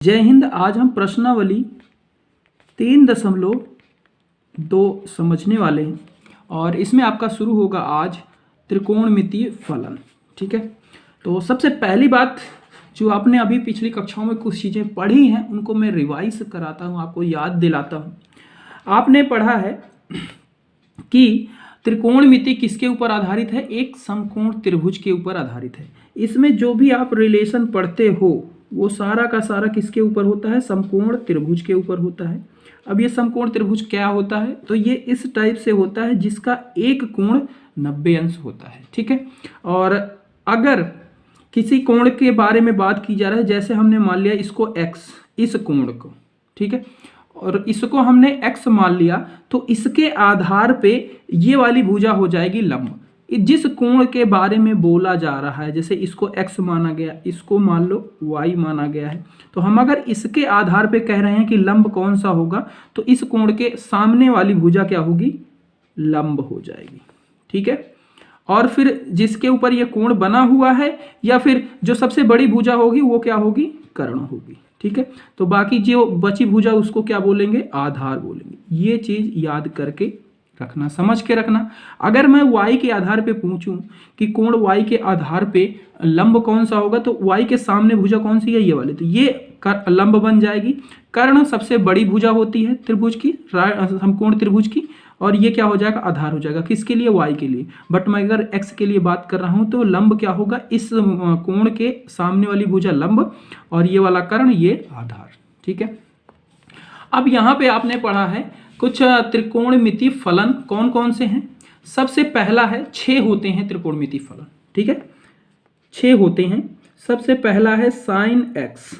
जय हिंद। आज हम प्रश्नावली 3.2 समझने वाले हैं और इसमें आपका शुरू होगा आज त्रिकोणमितीय फलन। ठीक है, तो सबसे पहली बात जो आपने अभी पिछली कक्षाओं में कुछ चीज़ें पढ़ी हैं उनको मैं रिवाइज कराता हूँ, आपको याद दिलाता हूँ। आपने पढ़ा है कि त्रिकोणमिति किसके ऊपर आधारित है? एक समकोण त्रिभुज के ऊपर आधारित है। इसमें जो भी आप रिलेशन पढ़ते हो वो सारा का सारा किसके ऊपर होता है? समकोण त्रिभुज के ऊपर होता है। अब ये समकोण त्रिभुज क्या होता है? तो ये इस टाइप से होता है जिसका एक कोण 90 अंश होता है। ठीक है, और अगर किसी कोण के बारे में बात की जा रही है, जैसे हमने मान लिया इसको x, इस कोण को, ठीक है, और इसको हमने x मान लिया, तो इसके आधार पे ये वाली भुजा हो जाएगी लंब। जिस कोण के बारे में बोला जा रहा है, जैसे इसको x माना गया, इसको मान लो y माना गया है, तो हम अगर इसके आधार पे कह रहे हैं कि लंब कौन सा होगा, तो इस कोण के सामने वाली भुजा क्या होगी? लंब हो जाएगी। ठीक है, और फिर जिसके ऊपर ये कोण बना हुआ है या फिर जो सबसे बड़ी भुजा होगी वो क्या होगी? कर्ण होगी। ठीक है, तो बाकी जो बची भुजा उसको क्या बोलेंगे? आधार बोलेंगे। ये चीज याद करके रखना, समझ के रखना। अगर मैं y के आधार पे पूछूं कि कोण y के आधार पे लंब कौन सा होगा, तो y के सामने भुजा कौन सी है? ये वाली, तो ये लंब बन जाएगी। कर्ण सबसे बड़ी भुजा होती है त्रिभुज की, समकोण त्रिभुज की, और ये क्या हो जाएगा? आधार हो जाएगा। किसके लिए? y के लिए। बट मैं अगर x के लिए बात कर रहा हूं तो लंब क्या होगा? इस कोण के सामने वाली भुजा लंब और ये वाला कर्ण, ये आधार। ठीक है, अब यहां पे आपने पढ़ा है कुछ त्रिकोणमितीय फलन कौन कौन से हैं। सबसे पहला है 6 होते हैं त्रिकोणमितीय फलन। ठीक है, 6 होते हैं। सबसे पहला है साइन x।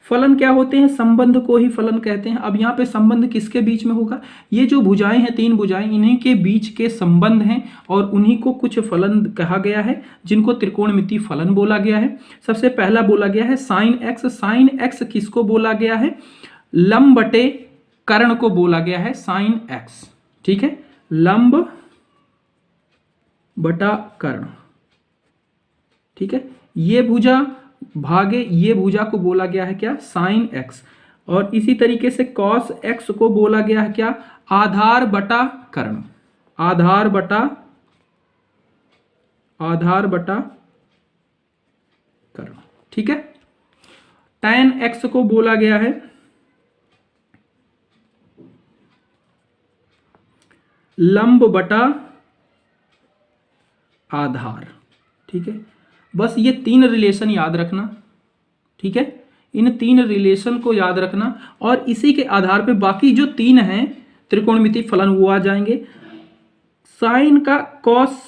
फलन क्या होते हैं? संबंध को ही फलन कहते हैं। अब यहाँ पे संबंध किसके बीच में होगा? ये जो भुजाएं हैं, 3 भुजाएं, इन्हीं के बीच के संबंध हैं और उन्हीं को कुछ फलन कहा गया है जिनको त्रिकोणमितीय फलन बोला गया है। सबसे पहला बोला गया है साइन x। साइन x किसको बोला गया है? लंब बटे कर्ण को बोला गया है साइन x। ठीक है, लंब बटा कर्ण। ठीक है, ये भुजा भागे ये भुजा को बोला गया है क्या? Sine x। और इसी तरीके से कॉस x को बोला गया है क्या? आधार बटा कर्ण। आधार बटा कर्ण। ठीक है, tan x को बोला गया है लंब बटा आधार। ठीक है, बस ये 3 रिलेशन याद रखना। ठीक है, इन 3 रिलेशन को याद रखना और इसी के आधार पे बाकी जो 3 हैं त्रिकोणमितीय फलन वो आ जाएंगे। साइन का कॉस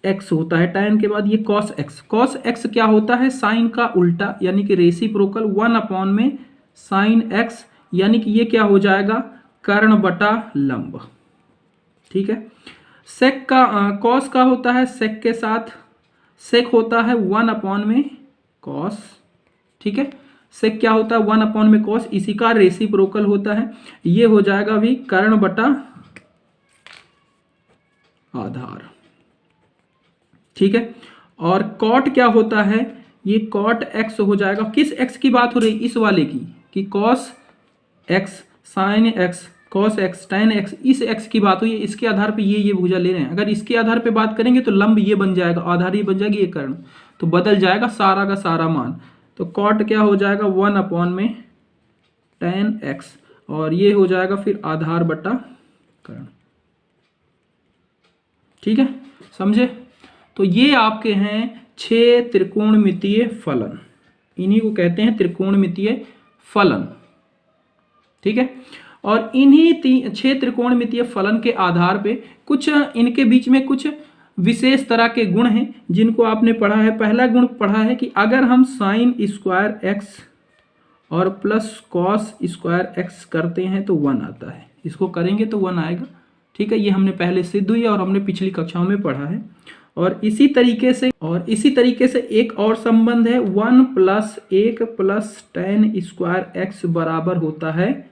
x होता है, tan के बाद ये कॉस x। कॉस x क्या होता है? साइन का उल्टा, यानी कि रेसिप्रोकल 1 में साइन x, यानी कि ये क्या हो जाएगा? कर्ण बटा लंब। ठीक है, सेक का कॉस का होता है, सेक के साथ सेक होता है 1 में कॉस। ठीक है, सेक क्या होता है? 1 में कॉस, इसी का रेसिप्रोकल होता है। ये हो जाएगा भी कर्ण बटा आधार। ठीक है, और कॉट क्या होता है? ये कॉट x हो जाएगा। किस x की बात हो रही? इस वाले की, कि cos x sine x cos x tan x, इस x की बात हुई। इसके आधार पे ये भुजा ले रहे हैं। अगर इसके आधार पे बात करेंगे तो लंब ये बन जाएगा, आधार ये बन जाएगी, ये कर्ण, तो बदल जाएगा सारा का सारा मान। तो कॉट क्या हो जाएगा? 1 में tan x, और ये हो जाएगा फिर आधार बटा कर्ण। ठीक है, समझे? तो ये आपके हैं 6 त्रिकोणमितीय फलन, इन्हीं को कहते हैं त्रिकोणमितीय फलन। ठीक है, और इन्हीं 6 त्रिकोणमितीय फलन के आधार पे कुछ इनके बीच में कुछ विशेष तरह के गुण हैं जिनको आपने पढ़ा है। पहला गुण पढ़ा है कि अगर हम साइन स्क्वायर x और प्लस कॉस स्क्वायर x करते हैं तो 1 आता है। इसको करेंगे तो 1 आएगा। ठीक है, ये हमने पहले सिद्ध हुई और हमने पिछली कक्षाओं में पढ़ा है। और इसी तरीके से एक और संबंध है, 1 + 1 + tan स्क्वायर x बराबर होता है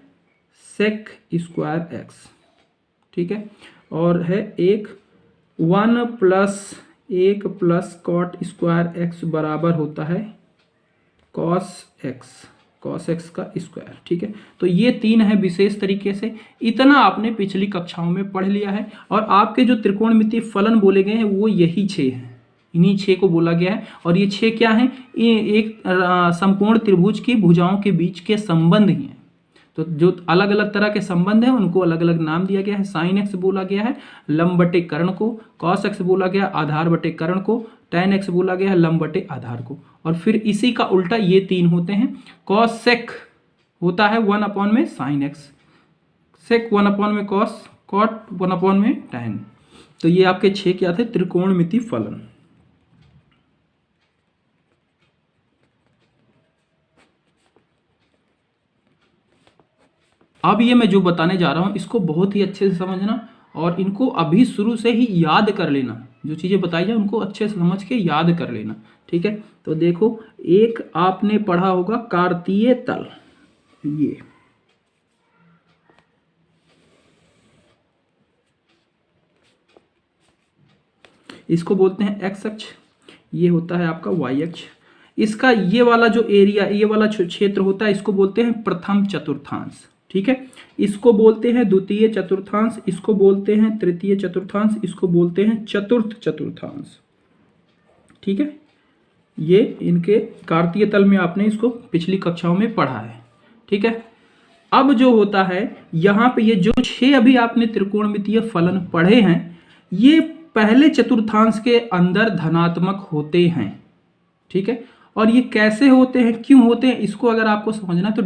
सेक स्क्वायर x। ठीक है, और है एक 1 + 1 + कॉट स्क्वायर x बराबर होता है कॉस x। कॉस एक्स का स्क्वायर। ठीक है, तो ये 3 है विशेष तरीके से। इतना आपने पिछली कक्षाओं में पढ़ लिया है। और आपके जो त्रिकोणमितीय फलन बोले गए हैं वो यही 6 हैं, इन्हीं 6 को बोला गया है। और ये 6 क्या हैं? ये एक समकोण त्रिभुज की भुजाओं के बीच के संबंध ही हैं। तो जो अलग अलग तरह के संबंध हैं उनको अलग अलग नाम दिया गया है। साइन एक्स बोला गया है लंब बटे कर्ण को, कॉस एक्स बोला गया आधार बटे कर्ण को, tan एक्स बोला गया है लंब बटे आधार को। और फिर इसी का उल्टा ये 3 होते हैं। कॉस सेक होता है 1 में साइन एक्स, सेक 1 में कॉस, कॉट 1 में tan। तो ये आपके 6 क्या थे? त्रिकोणमितीय फलन। अब ये मैं जो बताने जा रहा हूं इसको बहुत ही अच्छे से समझना और इनको अभी शुरू से ही याद कर लेना। जो चीज़ें बताई जाए उनको अच्छे से समझ के याद कर लेना। ठीक है, तो देखो, एक आपने पढ़ा होगा कार्तीय तल, ये इसको बोलते हैं एक्स अक्ष, ये होता है आपका वाई अक्ष। इसका ये वाला जो एरिया, ये वाला क्षेत्र होता है इसको बोलते हैं प्रथम चतुर्थांश। ठीक है, इसको बोलते हैं द्वितीय चतुर्थांश, इसको बोलते हैं तृतीय चतुर्थांश, इसको बोलते हैं चतुर्थ चतुर्थांश। ठीक है, ये इनके कार्तीय तल में आपने इसको पिछली कक्षाओं में पढ़ा है। ठीक है, अब जो होता है यहाँ पे ये जो 6 अभी आपने त्रिकोणमितीय फलन पढ़े हैं ये पहले चतुर्थांश के अंदर धनात्मक होते हैं। ठीक है, और ये कैसे होते हैं, क्यों होते हैं, इसको अगर आपको समझना तो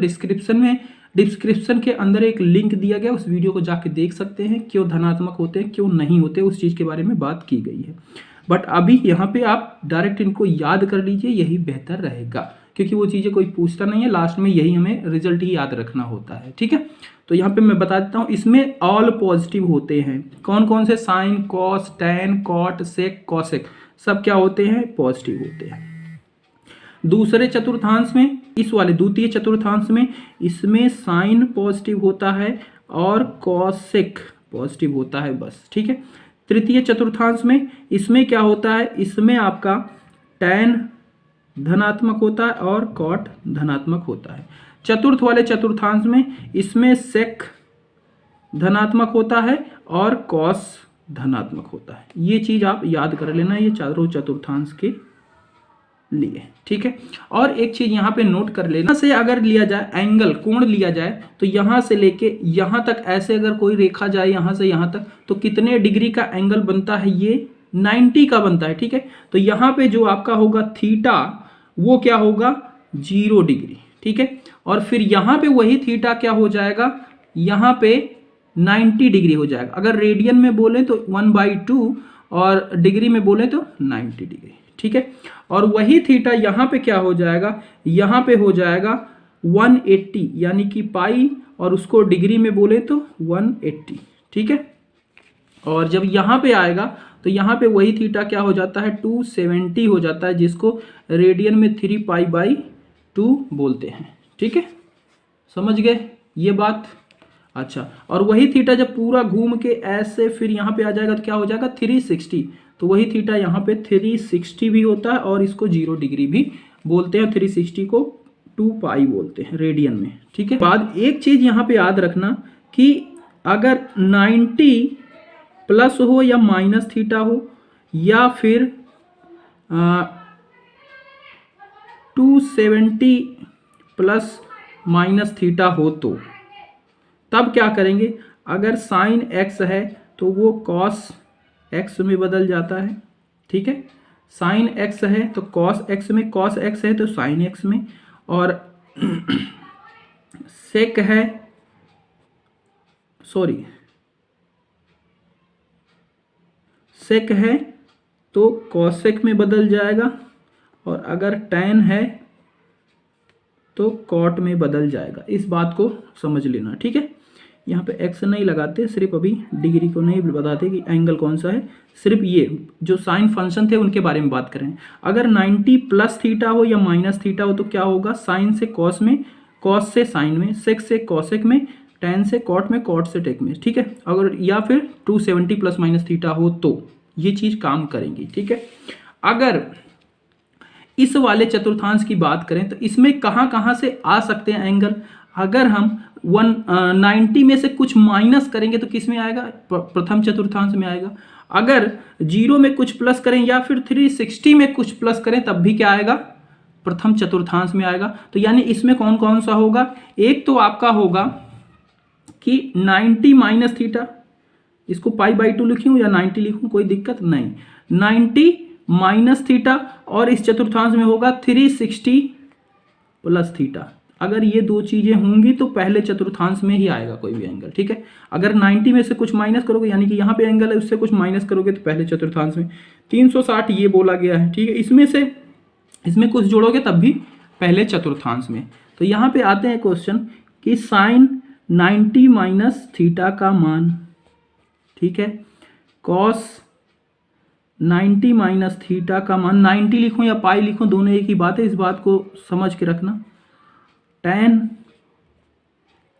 डिस्क्रिप्शन के अंदर एक लिंक दिया गया, उस वीडियो को जाके देख सकते हैं। क्यों धनात्मक होते हैं, क्यों नहीं होते, उस चीज़ के बारे में बात की गई है। बट अभी यहाँ पे आप डायरेक्ट इनको याद कर लीजिए, यही बेहतर रहेगा, क्योंकि वो चीज़ें कोई पूछता नहीं है, लास्ट में यही हमें रिजल्ट ही याद रखना होता है। ठीक है, तो यहाँ पे मैं बता देता हूँ, इसमें ऑल पॉजिटिव होते हैं। कौन कौन से? साइन, कॉस, टैन, कॉट, सेक, कॉसेक, सब क्या होते हैं? पॉजिटिव होते हैं। दूसरे चतुर्थांश में, इस वाले द्वितीय चतुर्थांश में, इसमें साइन पॉजिटिव होता है और कॉसेक पॉजिटिव होता है बस। ठीक है, तृतीय चतुर्थांश में इसमें क्या होता है? इसमें आपका टैन धनात्मक होता है और कॉट धनात्मक होता है। चतुर्थ वाले चतुर्थांश में इसमें सेक धनात्मक होता है और कॉस धनात्मक होता है। ये चीज आप याद कर लेना, ये चारों चतुर्थांश के लिए। ठीक है, और एक चीज यहाँ पे नोट कर लेना, से अगर लिया जाए एंगल, कोण लिया जाए, तो यहाँ से लेके यहाँ तक ऐसे अगर कोई रेखा जाए यहाँ से यहाँ तक, तो कितने डिग्री का एंगल बनता है? ये 90 का बनता है। ठीक है, तो यहाँ पे जो आपका होगा थीटा, वो क्या होगा? 0 डिग्री। ठीक है, और फिर यहाँ पे वही थीटा क्या हो जाएगा? यहाँ पे 90 डिग्री हो जाएगा। अगर रेडियन में बोले तो 1/2 और डिग्री में बोले तो 90 डिग्री। ठीक है, और वही थीटा यहाँ पे क्या हो जाएगा? यहाँ पे हो जाएगा 180, यानी कि पाई, और उसको डिग्री में बोले तो 180। ठीक है, और जब यहाँ पे आएगा तो यहाँ पे वही थीटा क्या हो जाता है? 270 हो जाता है, जिसको रेडियन में 3π/2 बोलते हैं। ठीक है, समझ गए ये बात? अच्छा, और वही थीटा जब पूरा घूम के ऐसे फिर यहाँ पे आ जाएगा तो क्या हो जाएगा? 360। तो वही थीटा यहाँ पे 360 भी होता है और इसको 0 डिग्री भी बोलते हैं। 360 को 2π बोलते हैं रेडियन में। ठीक है, बाद एक चीज यहाँ पे याद रखना कि अगर 90 प्लस हो या माइनस थीटा हो, या फिर 270 प्लस माइनस थीटा हो, तो तब क्या करेंगे? अगर साइन एक्स है तो वो कॉस एक्स में बदल जाता है। ठीक है, साइन एक्स है तो कॉस एक्स में, कॉस एक्स है तो साइन एक्स में, और सेक है, सॉरी, सेक है तो कॉसेक में बदल जाएगा, और अगर टैन है तो कॉट में बदल जाएगा। इस बात को समझ लेना। ठीक है, यहाँ पे एक्स नहीं लगाते, सिर्फ अभी डिग्री को नहीं बताते कि एंगल कौन सा है, सिर्फ ये जो साइन फंक्शन थे उनके बारे में बात कर रहे हैं। अगर 90 प्लस थीटा हो या माइनस थीटा हो तो क्या होगा? साइन से कॉस में, कॉस से साइन में, सेक से कॉसेक में, टैन से कॉट में, कॉट से टेक में। ठीक है, अगर या फिर 270 प्लस माइनस थीटा हो तो ये चीज काम करेंगी। ठीक है, अगर इस वाले चतुर्थांश की बात करें तो इसमें कहाँ कहाँ से आ सकते हैं एंगल। अगर हम 190 में से कुछ माइनस करेंगे तो किस में आएगा, प्रथम चतुर्थांश में आएगा। अगर 0 में कुछ प्लस करें या फिर 360 में कुछ प्लस करें तब भी क्या आएगा, प्रथम चतुर्थांश में आएगा। तो यानी इसमें कौन कौन सा होगा, एक तो आपका होगा कि 90 माइनस थीटा, इसको π/2 लिखूं या 90 लिखूं कोई दिक्कत नहीं, 90 माइनस थीटा, और इस चतुर्थांश में होगा 360 प्लस थीटा। अगर ये दो चीजें होंगी तो पहले चतुर्थांश में ही आएगा कोई भी एंगल, ठीक है। अगर 90 में से कुछ माइनस करोगे, यानी कि यहाँ पे एंगल है उससे कुछ माइनस करोगे तो पहले चतुर्थांश में। 360 ये बोला गया है, ठीक है। इसमें कुछ जोड़ोगे तब भी पहले चतुर्थांश में। तो यहाँ पे आते हैं क्वेश्चन कि साइन 90 माइनस थीटा का मान, ठीक है, कॉस 90 माइनस थीटा का मान, 90 लिखूं या पाई लिखूं दोनों एक ही बात है, इस बात को समझ के रखना। tan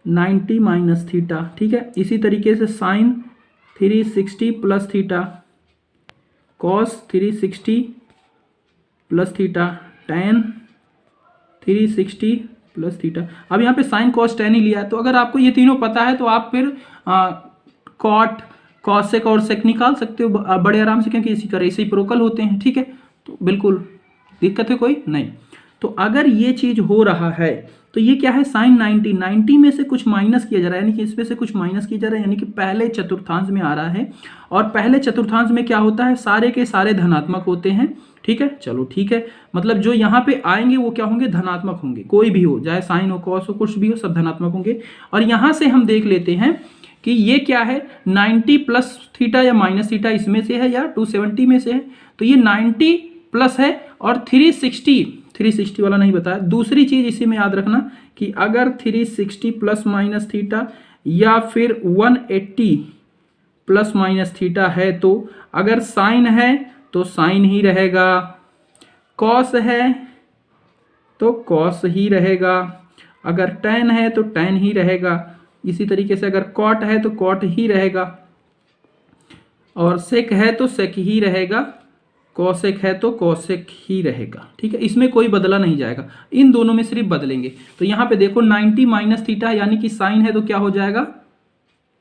90 माइनस थीटा, ठीक है। इसी तरीके से sine 360 plus theta, cos 360 plus theta, tan 360 plus theta. अब यहाँ पे साइन कॉस tan ही लिया है, तो अगर आपको ये तीनों पता है तो आप फिर कॉट कॉसेक और सेक निकाल सकते हो बड़े आराम से, क्योंकि इसी का रेसिप्रोकल होते हैं, ठीक है। तो बिल्कुल दिक्कत है कोई नहीं। तो अगर ये चीज हो रहा है तो ये क्या है, साइन 90 में से कुछ माइनस किया जा रहा है, यानी कि इसमें से कुछ माइनस किया जा रहा है, यानी कि पहले चतुर्थांश में आ रहा है। और पहले चतुर्थांश में क्या होता है, सारे के सारे धनात्मक होते हैं, ठीक है। चलो ठीक है, मतलब जो यहाँ पे आएंगे वो क्या होंगे, धनात्मक होंगे, कोई भी हो, चाहे साइन हो कॉस हो कुछ भी हो, सब धनात्मक होंगे। और यहाँ से हम देख लेते हैं कि ये क्या है, 90 प्लस थीटा या माइनस थीटा इसमें से है या 270 में से है। तो ये 90 प्लस है और 360 वाला नहीं बताया। दूसरी चीज इसी में याद रखना कि अगर 360 प्लस माइनस थीटा या फिर 180 प्लस माइनस थीटा है, तो अगर साइन है तो साइन ही रहेगा, कॉस है तो कॉस ही रहेगा, अगर tan है तो tan ही रहेगा, इसी तरीके से अगर कॉट है तो कॉट ही रहेगा, और सेक है तो सेक ही रहेगा, कॉसेक है तो कॉसेक ही रहेगा, ठीक है। इसमें कोई बदला नहीं जाएगा, इन दोनों में सिर्फ बदलेंगे। तो यहाँ पे देखो 90 माइनस थीटा यानी कि साइन है तो क्या हो जाएगा,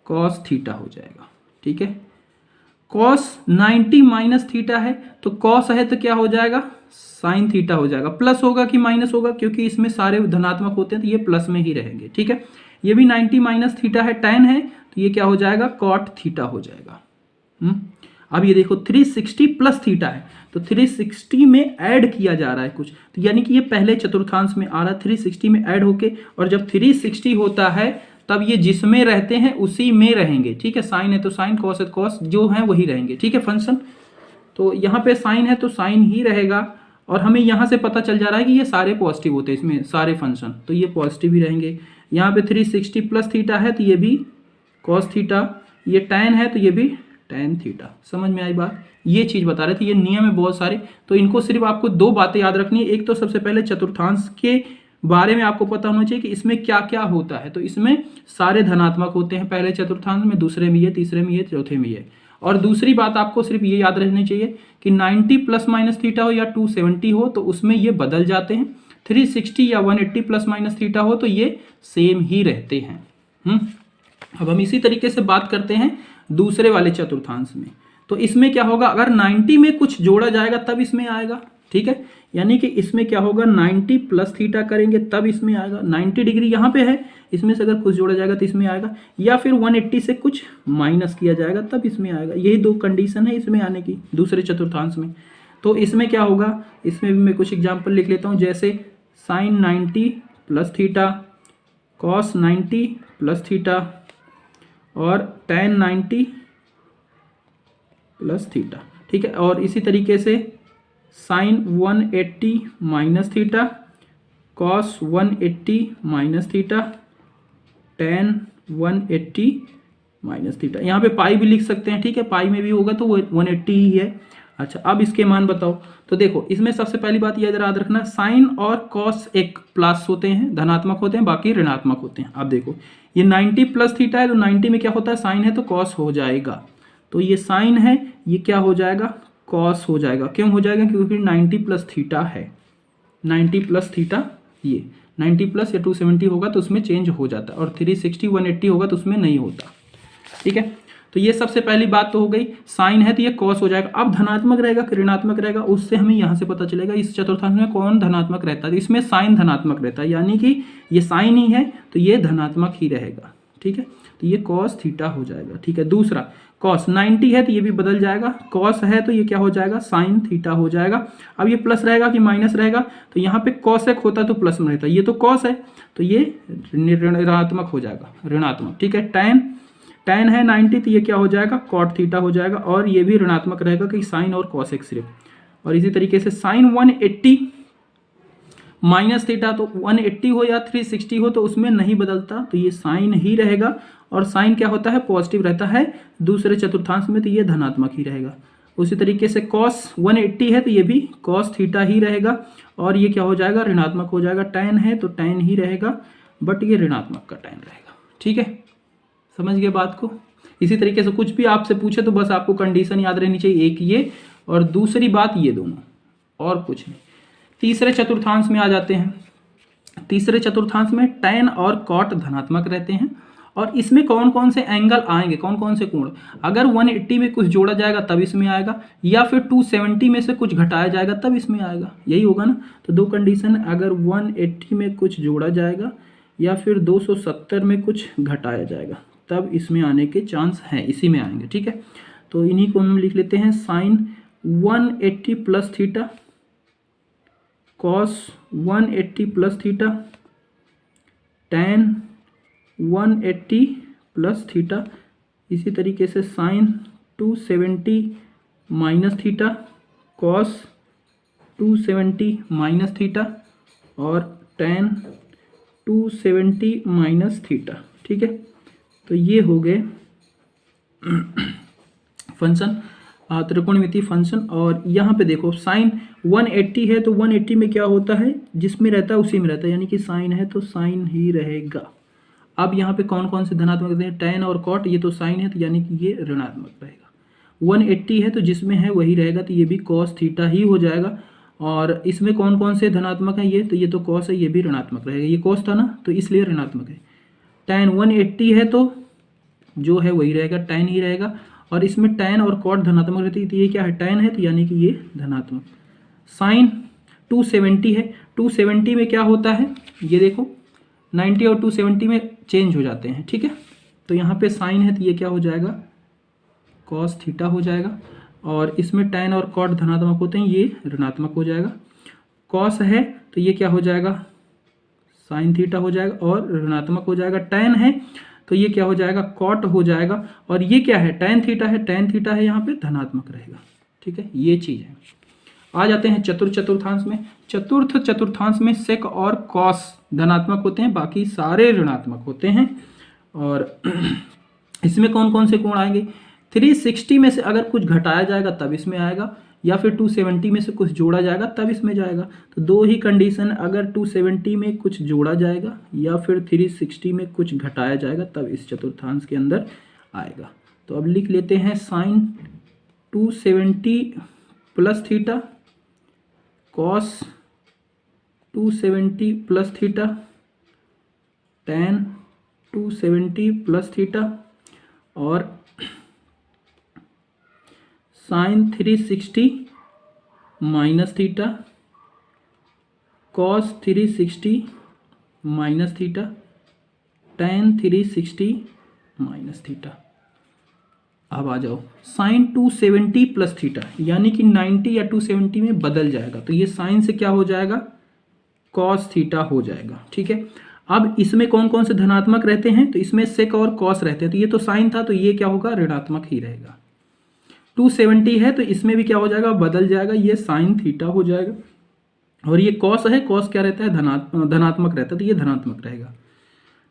कॉस थीटा हो जाएगा, ठीक है। कॉस 90 माइनस थीटा है तो कॉस है तो क्या हो जाएगा, साइन थीटा हो जाएगा। प्लस होगा कि माइनस होगा, क्योंकि इसमें सारे धनात्मक होते हैं तो ये प्लस में ही रहेंगे, ठीक है। ये भी 90 माइनस थीटा है, tan है तो ये क्या हो जाएगा, कॉट थीटा हो जाएगा। अब ये देखो 360 प्लस थीटा है तो 360 में ऐड किया जा रहा है कुछ, तो यानी कि ये पहले चतुर्थांश में आ रहा है 360 में ऐड होके, और जब 360 होता है तब ये जिसमें रहते हैं उसी में रहेंगे, ठीक है। साइन है तो साइन, कॉस है तो कॉस, जो है वही रहेंगे, ठीक है फंक्शन। तो यहाँ पे साइन है तो साइन ही रहेगा, और हमें यहाँ से पता चल जा रहा है कि ये सारे पॉजिटिव होते हैं, इसमें सारे फंक्शन, तो ये पॉजिटिव ही रहेंगे। यहाँ पे 360 प्लस थीटा है तो ये भी कॉस थीटा, ये tan है तो ये भी tan थीटा। समझ में आई बात, ये चीज बता रहे थे, ये नियम है बहुत सारे, तो इनको सिर्फ आपको दो बातें याद रखनी है। एक तो सबसे पहले चतुर्थांश के बारे में आपको पता होना चाहिए कि इसमें क्या क्या होता है। तो इसमें सारे धनात्मक होते हैं पहले चतुर्थांश में, दूसरे में ये, तीसरे में ये, चौथे में ये। और दूसरी बात आपको सिर्फ ये याद रखनी चाहिए कि 90 प्लस माइनस थीटा हो या 270 हो तो उसमें ये बदल जाते हैं, 360 या 180 प्लस माइनस थीटा हो तो ये सेम ही रहते हैं। अब हम इसी तरीके से बात करते हैं दूसरे वाले चतुर्थांश में। तो इसमें क्या होगा, अगर 90 में कुछ जोड़ा जाएगा तब इसमें आएगा, ठीक है। यानी कि इसमें क्या होगा, 90 प्लस थीटा करेंगे तब इसमें आएगा, 90 डिग्री यहाँ पे है, इसमें से अगर कुछ जोड़ा जाएगा तो इसमें आएगा, या फिर 180 से कुछ माइनस किया जाएगा तब इसमें आएगा। यही दो कंडीशन है इसमें आने की दूसरे चतुर्थांश में। तो इसमें क्या होगा, इसमें भी मैं कुछ एग्जाम्पल लिख लेता हूँ, जैसे sine 90 plus theta, cos 90 plus theta, और tan 90 प्लस थीटा, ठीक है। और इसी तरीके से sine 180 minus theta, cos 180 minus theta, tan 180 minus theta. यहाँ पे पाई भी लिख सकते हैं, ठीक है, पाई में भी होगा तो वो 180 ही है। अच्छा, अब इसके मान बताओ। तो देखो इसमें सबसे पहली बात यह याद रखना, साइन और कॉस एक प्लस होते हैं, धनात्मक होते हैं, बाकी ऋणात्मक होते हैं। अब देखो ये 90 प्लस थीटा है तो 90 में क्या होता है, साइन है तो कॉस हो जाएगा, तो ये साइन है, ये क्या हो जाएगा, कॉस हो जाएगा। क्यों हो जाएगा, क्योंकि 90 प्लस थीटा है, 90 प्लस थीटा, ये 90 प्लस या 270 होगा तो उसमें चेंज हो जाता है, और 360 180 होगा तो उसमें नहीं होता। ठीक है, तो ये सबसे पहली बात तो हो गई। साइन है तो ये कॉस हो जाएगा। अब धनात्मक रहेगा कि ऋणात्मक रहेगा, उससे हमें यहाँ से पता चलेगा इस चतुर्थांश में कौन धनात्मक रहता है। तो इसमें साइन धनात्मक रहता है, यानी कि ये साइन ही है तो ये धनात्मक ही रहेगा। ठीक है, तो ये कॉस थीटा हो जाएगा। ठीक है, दूसरा कॉस 90 है तो ये भी बदल जाएगा, कॉस है तो ये क्या हो जाएगा, साइन थीटा हो जाएगा। अब ये प्लस रहेगा कि माइनस रहेगा, तो यहाँ पे कॉसेक होता तो प्लस में रहता, ये तो कॉस है तो ये ऋणात्मक हो जाएगा, ऋणात्मक। ठीक है, tan है 90 तो ये क्या हो जाएगा, कॉट थीटा हो जाएगा, और ये भी ऋणात्मक रहेगा कि साइन और कॉसेक सिर्फ। और इसी तरीके से साइन 180 माइनस थीटा, तो 180 हो या 360 हो तो उसमें नहीं बदलता, तो ये साइन ही रहेगा। और साइन क्या होता है, पॉजिटिव रहता है दूसरे चतुर्थांश में, तो ये धनात्मक ही रहेगा। उसी तरीके से कॉस 180 है तो ये भी कॉस थीटा ही रहेगा, और ये क्या हो जाएगा, ऋणात्मक हो जाएगा। tan है तो tan ही रहेगा, बट ये ऋणात्मक का tan रहेगा। ठीक है, समझ गए बात को। इसी तरीके से कुछ भी आपसे पूछे तो बस आपको कंडीशन याद रहनी चाहिए, एक ये और दूसरी बात ये दोनों, और कुछ नहीं। तीसरे चतुर्थांश में आ जाते हैं। तीसरे चतुर्थांश में tan और cot धनात्मक रहते हैं, और इसमें कौन कौन से एंगल आएंगे, कौन कौन से कोण। अगर 180 में कुछ जोड़ा जाएगा तब इसमें आएगा, या फिर 270 में से कुछ घटाया जाएगा तब इसमें आएगा, यही होगा ना। तो दो कंडीशन, अगर 180 में कुछ जोड़ा जाएगा या फिर 270 में कुछ घटाया जाएगा तब इसमें आने के चांस हैं, इसी में आएंगे। ठीक है, तो इन्हीं को हम लिख लेते हैं। Sine 180 plus theta, cos 180 plus theta, tan 180 plus theta, इसी तरीके से sine 270 minus theta, cos 270 minus theta, और tan 270 माइनस थीटा। ठीक है, तो ये हो गए फंक्शन, त्रिकोणमितीय फंक्शन। और यहाँ पे देखो साइन 180 है तो 180 में क्या होता है, जिसमें रहता है उसी में रहता है, यानी कि साइन है तो साइन ही रहेगा। अब यहाँ पे कौन कौन से धनात्मक रहते हैं, tan और cot, ये तो साइन है तो यानी कि ये ऋणात्मक रहेगा। 180 है तो जिसमें है वही रहेगा, तो ये भी cos थीटा ही हो जाएगा। और इसमें कौन कौन से धनात्मक हैं, ये तो ये तो cos है, ये भी ऋणात्मक रहेगा, ये cos था ना तो इसलिए ऋणात्मक है। tan 180 है तो जो है वही रहेगा, tan ही रहेगा। और इसमें tan और cot धनात्मक रहती है, तो ये क्या है, tan है तो यानी कि ये धनात्मक। साइन 270 है, 270 में क्या होता है, ये देखो 90 और 270 में चेंज हो जाते हैं। ठीक है, तो यहाँ पे साइन है तो ये क्या हो जाएगा, cos थीटा हो जाएगा। और इसमें tan और cot धनात्मक होते हैं, ये ऋणात्मक हो जाएगा। cos है तो ये क्या हो जाएगा, साइन थीटा हो जाएगा और ऋणात्मक हो जाएगा। tan है तो ये क्या हो जाएगा, cot हो जाएगा। और ये क्या है, tan थीटा है, tan थीटा है यहाँ पे धनात्मक रहेगा। ठीक है, ये चीज़ है। आ जाते हैं चतुर्थांश में। चतुर्थ चतुर्थांश में sec और cos धनात्मक होते हैं, बाकी सारे ऋणात्मक होते हैं। और इसमें कौन कौन से कोण आएंगे, 360 में से अगर कुछ घटाया जाएगा तब इसमें आएगा, या फिर 270 में से कुछ जोड़ा जाएगा तब इसमें जाएगा। तो दो ही कंडीशन, अगर 270 में कुछ जोड़ा जाएगा या फिर 360 में कुछ घटाया जाएगा तब इस चतुर्थांश के अंदर आएगा। तो अब लिख लेते हैं sine 270 plus theta, cos 270 plus theta, tan 270 plus theta, और sine 360 minus theta, cos 360 minus theta, tan 360 minus theta. अब आ जाओ साइन 270 प्लस थीटा, यानी कि 90 या 270 में बदल जाएगा, तो ये साइन से क्या हो जाएगा, कॉस थीटा हो जाएगा। ठीक है, अब इसमें कौन कौन से धनात्मक रहते हैं, तो इसमें सेक और कॉस रहते हैं, तो ये तो साइन था तो ये क्या होगा, ऋणात्मक ही रहेगा। 270 है तो इसमें भी क्या हो जाएगा, बदल जाएगा, ये साइन थीटा हो जाएगा। और ये कॉस है, कॉस क्या रहता है, धनात्मक रहता है, तो ये धनात्मक रहेगा।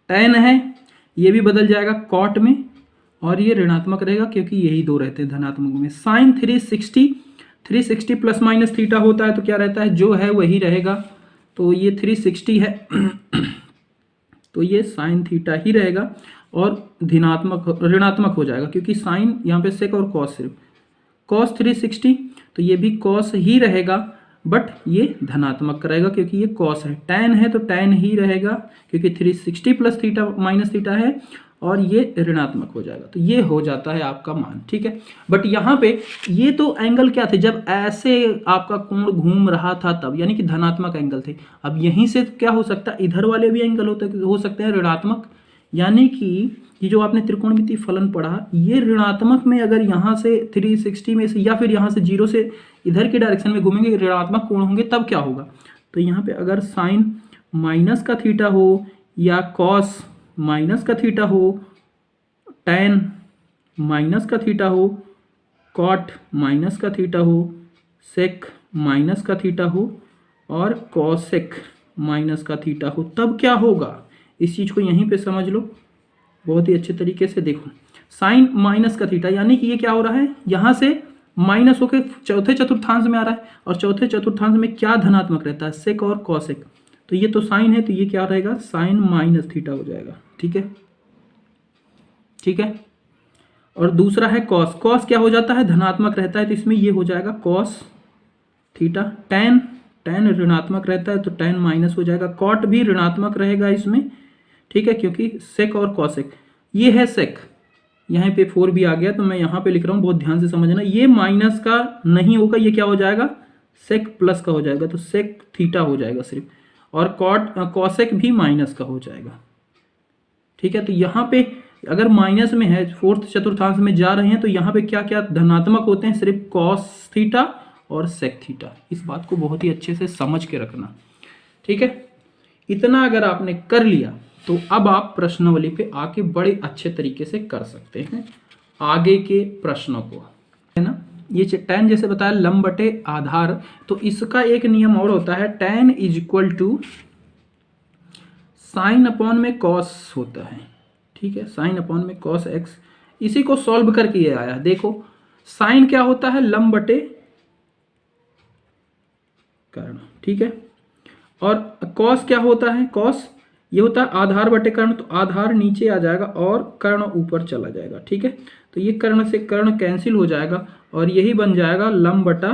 tan है ये भी बदल जाएगा कॉट में, और ये ऋणात्मक रहेगा क्योंकि यही दो रहते हैं धनात्मक में। साइन 360 प्लस माइनस थीटा होता है तो क्या रहता है, जो है वही रहेगा, तो ये 360 है तो ये साइन थीटा ही रहेगा, और ऋणात्मक हो जाएगा क्योंकि साइन यहाँ पे सेक और कॉस सिर्फ, कॉस 360 तो ये भी कॉस ही रहेगा, बट ये धनात्मक रहेगा क्योंकि ये कॉस है। tan है तो tan ही रहेगा क्योंकि 360 प्लस थीटा माइनस थीटा है, और ये ऋणात्मक हो जाएगा। तो ये हो जाता है आपका मान, ठीक है। बट यहाँ पे ये तो एंगल क्या थे, जब ऐसे आपका कोण घूम रहा था तब, यानी कि धनात्मक एंगल थे। अब यहीं से क्या हो सकता है, इधर वाले भी एंगल हो सकते हैं ऋणात्मक, यानी कि ये जो आपने त्रिकोणमितीय फलन पढ़ा, ये ऋणात्मक में अगर यहाँ से 360 में से या फिर यहाँ से 0 से इधर के डायरेक्शन में घूमेंगे, ऋणात्मक कोण होंगे, तब क्या होगा। तो यहाँ पे अगर साइन माइनस का थीटा हो या कॉस माइनस का थीटा हो, tan माइनस का थीटा हो, कॉट माइनस का थीटा हो, सेक माइनस का थीटा हो और कॉसेक माइनस का थीटा हो, तब क्या होगा। इस चीज़ को यहीं पे समझ लो बहुत ही अच्छे तरीके से। देखो साइन माइनस का थीटा, यानी कि ये क्या हो रहा है, यहाँ से माइनस होकर चौथे चतुर्थांश में आ रहा है, और चौथे चतुर्थांश में क्या धनात्मक रहता है, सेक और कॉसेक। तो ये तो साइन है, तो ये क्या रहेगा, साइन माइनस थीटा हो जाएगा, ठीक है, ठीक है। और दूसरा है कॉस, कॉस क्या हो जाता है, धनात्मक रहता है, तो इसमें ये हो जाएगा कॉस थीटा। tan ऋणात्मक रहता है तो tan माइनस हो जाएगा। कॉट भी ऋणात्मक रहेगा इसमें, ठीक है, क्योंकि सेक और कॉसेक। ये है सेक, यहाँ पे 4 भी आ गया तो मैं यहाँ पे लिख रहा हूँ, बहुत ध्यान से समझना। ये माइनस का नहीं होगा, ये क्या हो जाएगा, सेक प्लस का हो जाएगा, तो सेक थीटा हो जाएगा सिर्फ। और कॉसेक भी माइनस का हो जाएगा, ठीक है। तो यहाँ पे अगर माइनस में है, फोर्थ चतुर्थांश में जा रहे हैं, तो यहाँ पे क्या क्या धनात्मक होते हैं, सिर्फ कॉस थीटा और सेक थीटा। इस बात को बहुत ही अच्छे से समझ के रखना, ठीक है। इतना अगर आपने कर लिया तो अब आप प्रश्नावली पे आके बड़े अच्छे तरीके से कर सकते हैं आगे के प्रश्नों को, है ना। ये tan जैसे बताया लंब बटे आधार, तो इसका एक नियम और होता है, tan is equal to sine upon में कॉस होता है, ठीक है, साइन अपॉन में कॉस एक्स। इसी को सॉल्व करके ये आया, देखो साइन क्या होता है, लंब बटे कर्ण, ठीक है, और कॉस क्या होता है, कॉस ये होता है आधार बटे कर्ण, तो आधार नीचे आ जाएगा और कर्ण ऊपर चला जाएगा, ठीक है। तो ये कर्ण से कर्ण कैंसिल हो जाएगा और यही बन जाएगा लंब बटा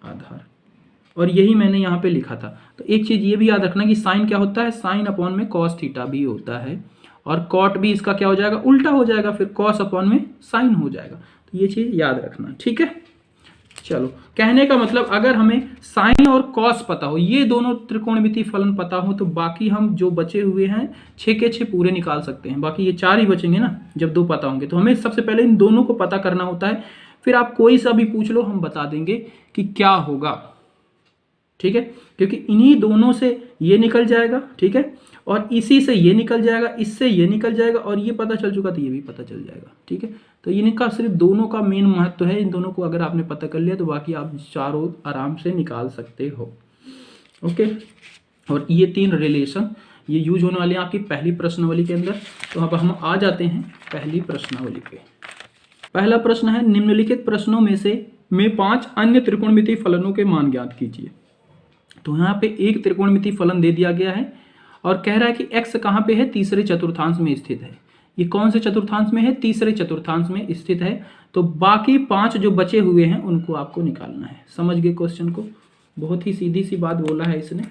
आधार, और यही मैंने यहाँ पे लिखा था। तो एक चीज़ ये भी याद रखना कि साइन क्या होता है, साइन अपॉन में कॉस थीटा भी होता है, और कॉट भी इसका क्या हो जाएगा, उल्टा हो जाएगा, फिर कॉस अपॉन में साइन हो जाएगा। तो ये चीज़ याद रखना, ठीक है। चलो, कहने का मतलब अगर हमें साइन और कॉस पता हो, ये दोनों त्रिकोणमितीय फलन पता हो, तो बाकी हम जो बचे हुए हैं 6 के 6 पूरे निकाल सकते हैं। बाकी ये 4 ही बचेंगे ना, जब 2 पता होंगे। तो हमें सबसे पहले इन दोनों को पता करना होता है, फिर आप कोई सा भी पूछ लो, हम बता देंगे कि क्या होगा, ठीक है, क्योंकि इन्हीं दोनों से ये निकल जाएगा, ठीक है, और इसी से ये निकल जाएगा, इससे ये निकल जाएगा, और ये पता चल चुका तो ये भी पता चल जाएगा, ठीक है। तो इनका सिर्फ दोनों का मेन महत्व है, इन दोनों को अगर आपने पता कर लिया तो बाकी आप चारों आराम से निकाल सकते हो, ओके। और ये 3 रिलेशन ये यूज होने वाले हैं आपकी पहली प्रश्नावली के अंदर। तो अब हम आ जाते हैं पहली प्रश्नावली पे। पहला प्रश्न है, निम्नलिखित प्रश्नों में से 5 अन्य त्रिकोणमितीय फलनों के मान ज्ञात कीजिए। तो यहाँ पे एक त्रिकोणमितीय फलन दे दिया गया है और कह रहा है कि x कहाँ पे है, तीसरे चतुर्थांश में स्थित है। ये कौन से चतुर्थांश में है, तीसरे चतुर्थांश में स्थित है। तो बाकी 5 जो बचे हुए हैं उनको आपको निकालना है। समझ गए क्वेश्चन को, बहुत ही सीधी सी बात बोला है इसने।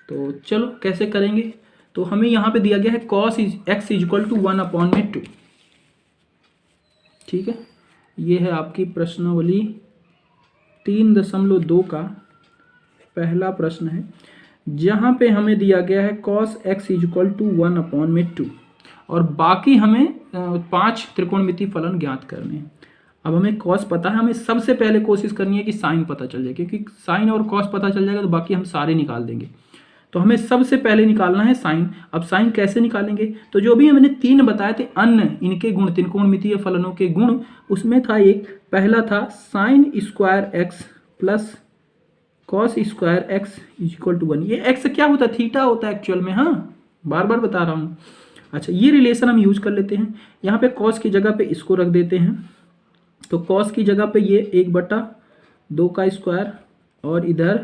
तो चलो कैसे करेंगे, तो हमें यहाँ पे दिया गया है cos x इक्वल टू 1/2, ठीक है। ये है आपकी प्रश्नावली 3.2 का पहला प्रश्न है, जहाँ पे हमें दिया गया है cos x इक्वल टू 1/2 और बाकी हमें 5 त्रिकोणमितीय फलन ज्ञात करने हैं। अब हमें cos पता है, हमें सबसे पहले कोशिश करनी है कि साइन पता चल जाए, क्योंकि साइन और cos पता चल जाएगा तो बाकी हम सारे निकाल देंगे। तो हमें सबसे पहले निकालना है साइन। अब साइन कैसे निकालेंगे, तो जो भी हमने 3 बताए थे अन्य इनके गुण, त्रिकोणमितीय फलनों के गुण, उसमें था एक, पहला था sine square x plus cos square x equal to 1। ये x क्या होता है, थीटा होता है एक्चुअल में, हाँ बार बार बता रहा हूँ। अच्छा, ये रिलेशन हम यूज कर लेते हैं। यहाँ पे कॉस की जगह पे इसको रख देते हैं, तो कॉस की जगह पे ये 1/2 का स्क्वायर और इधर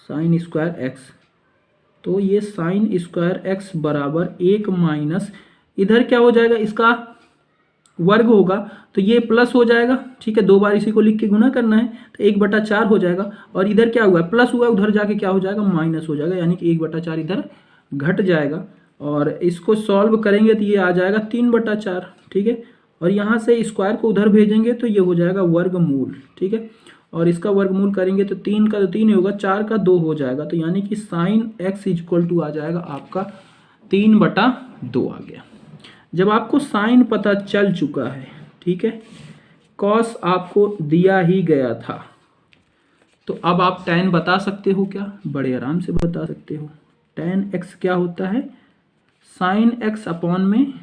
साइन स्क्वायर एक्स, तो ये साइन स्क्वायर एक्स बराबर 1 माइनस इधर क्या हो जाएगा, इसका वर्ग होगा तो ये प्लस हो जाएगा, ठीक है, 2 बार इसी को लिख के गुना करना है तो 1/4 हो जाएगा। और इधर क्या हुआ, प्लस हुआ, उधर जाके क्या हो जाएगा, माइनस हो जाएगा, यानी कि 1/4 इधर घट जाएगा। और इसको सॉल्व करेंगे तो ये आ जाएगा 3/4, ठीक है। और यहाँ से स्क्वायर को उधर भेजेंगे तो ये हो जाएगा वर्गमूल, ठीक है। और इसका वर्गमूल करेंगे तो 3 का तो 3 होगा, 4 का 2 हो जाएगा, तो यानी कि साइन x इक्वल टू आ जाएगा आपका 3/2 आ गया। जब आपको साइन पता चल चुका है, ठीक है, कॉस आपको दिया ही गया था, तो अब आप tan बता सकते हो क्या, बड़े आराम से बता सकते हो। tan x क्या होता है, साइन x अपॉन में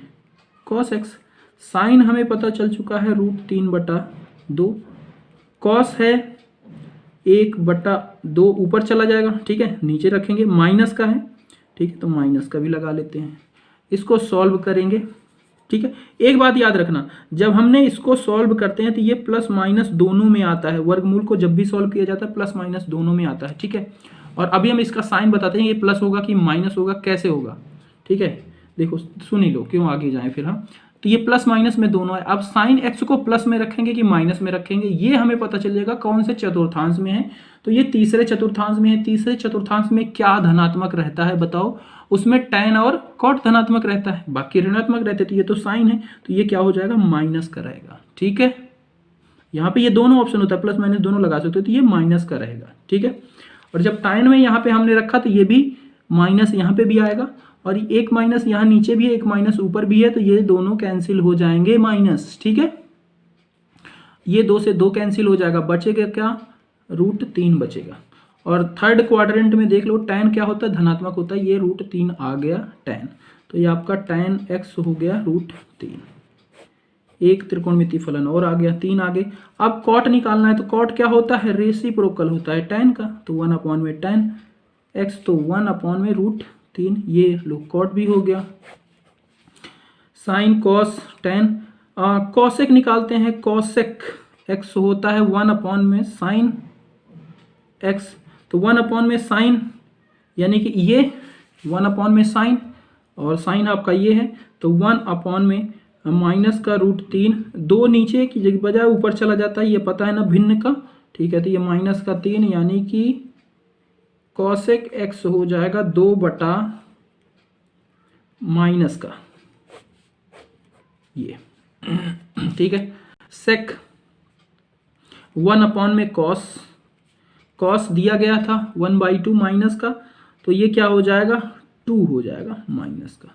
कॉस x। साइन हमें पता चल चुका है √3/2, कॉस है 1/2, ऊपर चला जाएगा, ठीक है, नीचे रखेंगे, माइनस का है, ठीक है, तो माइनस का भी लगा लेते हैं। इसको सॉल्व करेंगे, ठीक है। एक बात याद रखना, जब हमने इसको सॉल्व करते हैं तो ये प्लस माइनस दोनों में आता है, वर्गमूल को जब भी सॉल्व किया जाता है प्लस माइनस दोनों में आता है, ठीक है। और अभी हम इसका साइन बताते हैं, ये प्लस होगा कि माइनस होगा, कैसे होगा, ठीक है। देखो सुन ही लो, क्यों आगे जाएं फिर हम। तो ये प्लस माइनस में दोनों है। अब साइन एक्स को प्लस में रखेंगे कि माइनस में रखेंगे, ये हमें पता चल जाएगा कौन से चतुर्थांश में है। तो ये तीसरे चतुर्थांश में है। तीसरे चतुर्थांश में क्या धनात्मक रहता है बताओ, उसमें tan और cot धनात्मक रहता है, बाकी ऋणात्मक रहते, तो ये तो साइन है, तो ये क्या हो जाएगा, माइनस का रहेगा, ठीक है। यहाँ पे ये दोनों ऑप्शन होता है, प्लस माइनस दोनों लगा सकते हो, तो ये माइनस का रहेगा, ठीक है। और जब tan में यहाँ पे हमने रखा तो ये भी माइनस यहाँ पे भी आएगा, और एक माइनस यहाँ नीचे भी है, एक माइनस ऊपर भी है, तो ये दोनों कैंसिल हो जाएंगे माइनस, ठीक है। ये 2 से 2 कैंसिल हो जाएगा, बचेगा क्या, √3 बचेगा। और थर्ड क्वाड्रेंट में देख लो, tan क्या होता है, धनात्मक होता है, ये √3 आ गया tan, तो ये आपका tan x हो गया √3। एक त्रिकोणमितीय फलन और आ गया, 3 आगे। अब cot निकालना है, तो cot क्या होता है, रेसिप्रोकल होता है tan का, तो 1/tan x, तो 1/√3, ये लो cot भी हो गया। साइन cos tan, cosec निकालते हैं, cosec x होता है 1/sin x, तो 1/sin, यानी कि ये 1/sin, और साइन आपका ये है, तो 1/ माइनस का √3, 2 नीचे की जगह बजाय ऊपर चला जाता है, ये पता है ना भिन्न का, ठीक है, तो ये माइनस का 3, यानी कि cosec x हो जाएगा 2/ माइनस का ये, ठीक है। sec 1/cos, cos दिया गया था 1/2 माइनस का, तो ये क्या हो जाएगा, 2 हो जाएगा माइनस का,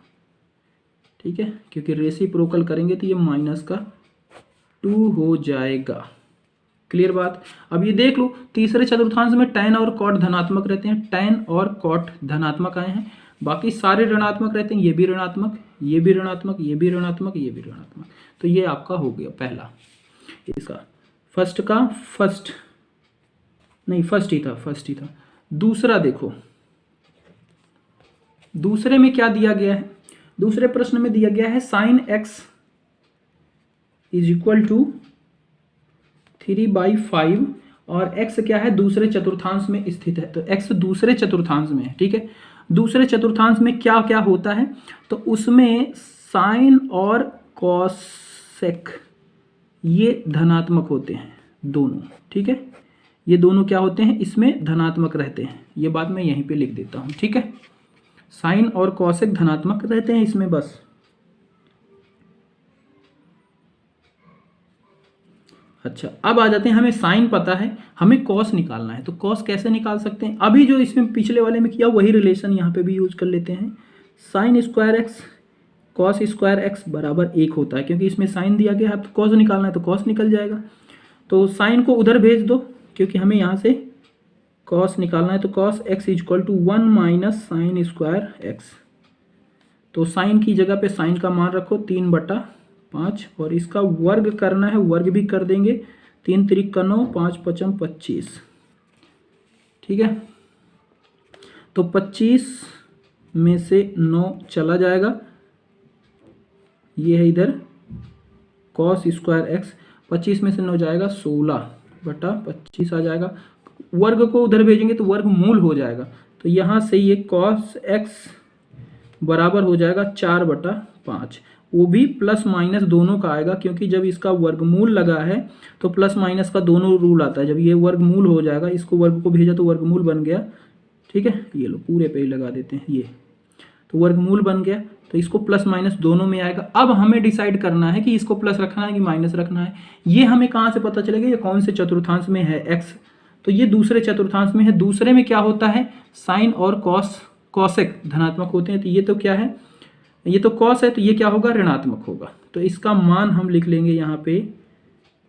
ठीक है, क्योंकि रेसिप्रोकल करेंगे तो ये माइनस का 2 हो जाएगा। क्लियर बात। अब ये देख लो, तीसरे चतुर्थांश में tan और cot धनात्मक रहते हैं, tan और cot धनात्मक आए हैं, बाकी सारे ऋणात्मक रहते हैं, ये भी ऋणात्मक, ये भी ऋणात्मक, ये भी ऋणात्मक, ये भी ऋणात्मक, तो ये आपका हो गया पहला, इसका फर्स्ट का फर्स्ट नहीं, फर्स्ट ही था। दूसरा देखो, दूसरे में क्या दिया गया है, दूसरे प्रश्न में दिया गया है sine x is equal to 3/5, और x क्या है, दूसरे चतुर्थांश में स्थित है, तो x दूसरे चतुर्थांश में है, ठीक है। दूसरे चतुर्थांश में क्या क्या होता है, तो उसमें साइन और कॉसेक ये धनात्मक होते हैं दोनों, ठीक है, ये दोनों क्या होते हैं, इसमें धनात्मक रहते हैं, ये बात मैं यहीं पे लिख देता हूँ, ठीक है। साइन और कॉसेक धनात्मक रहते हैं इसमें, बस। अच्छा, अब आ जाते हैं, हमें साइन पता है, हमें कॉस निकालना है, तो कॉस कैसे निकाल सकते हैं, अभी जो इसमें पिछले वाले में किया वही रिलेशन यहाँ पे भी यूज कर लेते हैं। Sign square x cos square x बराबर 1 होता है, क्योंकि इसमें साइन दिया गया है, तो कॉस निकालना है तो कॉस निकल जाएगा, तो साइन को उधर भेज दो, क्योंकि हमें यहाँ से कॉस निकालना है, तो cos x equal to 1 minus sine square x, तो साइन की जगह पे साइन का मान रखो 3/5, और इसका वर्ग करना है, वर्ग भी कर देंगे, 3 त्रिक का 9, 5 पचम 25, ठीक है, तो 25 में से 9 चला जाएगा, ये है इधर कॉस स्क्वायर एक्स, 25 में से 9 जाएगा 16/25 आ जाएगा, वर्ग को उधर भेजेंगे तो वर्ग मूल हो जाएगा, तो यहाँ से ये कॉस एक्स बराबर हो जाएगा 4/5, वो भी प्लस माइनस दोनों का आएगा, क्योंकि जब इसका वर्गमूल लगा है तो प्लस माइनस का दोनों रूल आता है। जब ये वर्गमूल हो जाएगा, इसको वर्ग को भेजा तो वर्गमूल बन गया, ठीक है। ये लो पूरे पे ही लगा देते हैं, ये तो वर्गमूल बन गया, तो इसको प्लस माइनस दोनों में आएगा। अब हमें डिसाइड करना है कि इसको प्लस रखना है कि माइनस रखना है। ये हमें कहाँ से पता चलेगा, ये कौन से चतुर्थांश में है x, तो ये दूसरे चतुर्थांश में है। दूसरे में क्या होता है, साइन और कॉसेक धनात्मक होते हैं, तो ये तो क्या है, ये तो कॉस है, तो ये क्या होगा, ऋणात्मक होगा। तो इसका मान हम लिख लेंगे यहाँ पे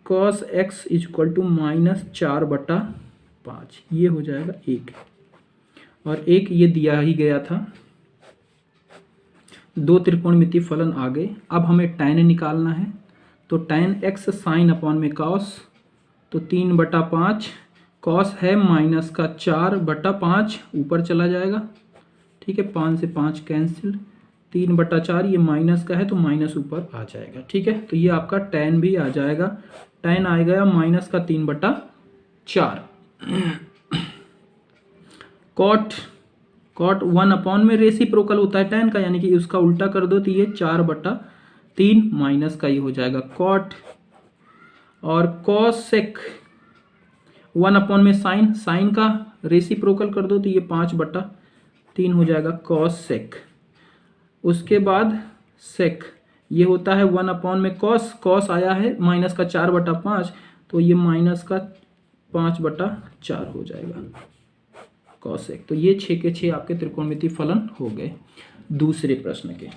कॉस x इक्वल टू -4/5, ये हो जाएगा 1, और 1 ये दिया ही गया था। 2 त्रिकोणमितीय फलन आ गए। अब हमें tan निकालना है, तो tan x साइन अपॉन में कॉस, तो 3/5, कॉस है -4/5, ऊपर चला जाएगा, ठीक है। 5 से 5 कैंसिल, 3/4 ये माइनस का है तो माइनस ऊपर आ जाएगा, ठीक है। तो ये आपका tan भी आ जाएगा, tan आ गया -3/4। कॉट 1 अपॉन में रेसिप्रोकल होता है tan का, यानी कि उसका उल्टा कर दो तो ये 4/3 माइनस का ही हो जाएगा कॉट। और कॉसेक 1 अपॉन में साइन का रेसिप्रोकल कर दो तो ये 5/3 हो जाएगा कॉसेक। उसके बाद सेक, ये होता है 1 अपॉन में कॉस आया है माइनस का 4/5, तो ये माइनस का 5/4 हो जाएगा कॉसेक। तो ये 6 के 6 आपके त्रिकोणमितीय फलन हो गए दूसरे प्रश्न के।